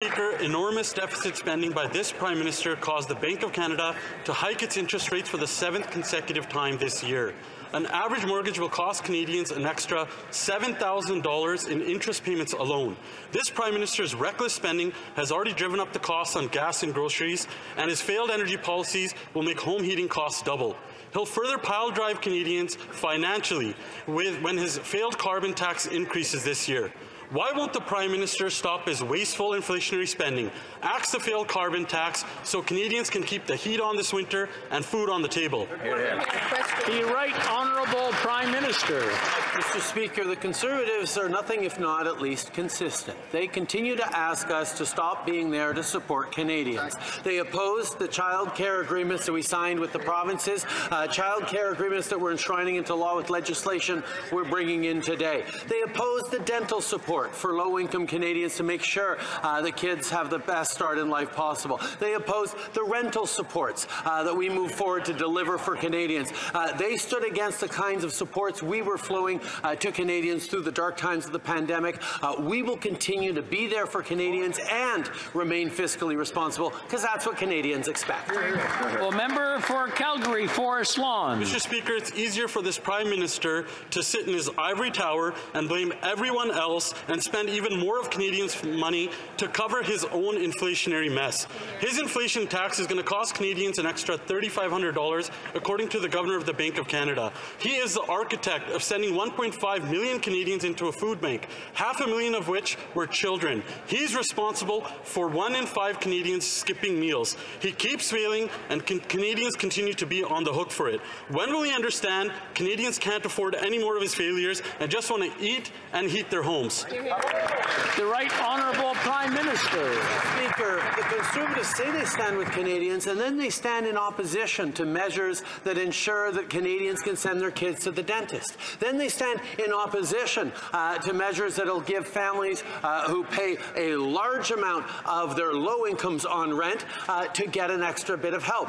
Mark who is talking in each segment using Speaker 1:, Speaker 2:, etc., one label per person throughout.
Speaker 1: Speaker, enormous deficit spending by this Prime Minister caused the Bank of Canada to hike its interest rates for the 7th consecutive time this year. An average mortgage will cost Canadians an extra $7,000 in interest payments alone. This Prime Minister's reckless spending has already driven up the costs on gas and groceries, and his failed energy policies will make home heating costs double. He'll further pile-drive Canadians financially when his failed carbon tax increases this year. Why won't the Prime Minister stop his wasteful inflationary spending, axe the failed carbon tax so Canadians can keep the heat on this winter and food on the table?
Speaker 2: The Right Honourable Prime Minister.
Speaker 3: Mr. Speaker, the Conservatives are nothing if not at least consistent. They continue to ask us to stop being there to support Canadians. They oppose the child care agreements that we signed with the provinces, child care agreements that we're enshrining into law with legislation we're bringing in today. They oppose the dental support for low-income Canadians to make sure the kids have the best start in life possible. They oppose the rental supports that we move forward to deliver for Canadians. They stood against the kinds of supports we were flowing to Canadians through the dark times of the pandemic. We will continue to be there for Canadians and remain fiscally responsible, because that's what Canadians expect.
Speaker 2: Well, member for Calgary, Forest Lawn.
Speaker 1: Mr. Speaker, it's easier for this Prime Minister to sit in his ivory tower and blame everyone else and spend even more of Canadians' money to cover his own inflationary mess. His inflation tax is going to cost Canadians an extra $3,500, according to the Governor of the Bank of Canada. He is the architect of sending 1.5 million Canadians into a food bank, 500,000 of which were children. He's responsible for 1 in 5 Canadians skipping meals. He keeps failing, and Canadians continue to be on the hook for it. When will he understand Canadians can't afford any more of his failures and just want to eat and heat their homes?
Speaker 2: The Right Honourable Prime Minister.
Speaker 3: Speaker, the Conservatives say they stand with Canadians, and then they stand in opposition to measures that ensure that Canadians can send their kids to the dentist. Then they stand in opposition to measures that will give families who pay a large amount of their low incomes on rent to get an extra bit of help.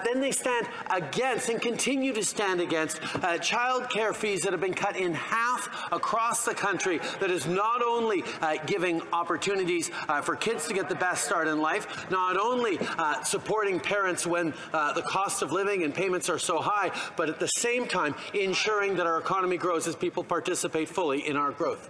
Speaker 3: Then they stand against and continue to stand against child care fees that have been cut in half across the country, that is not only giving opportunities for kids to get the best start in life, not only supporting parents when the cost of living and payments are so high, but at the same time ensuring that our economy grows as people participate fully in our growth.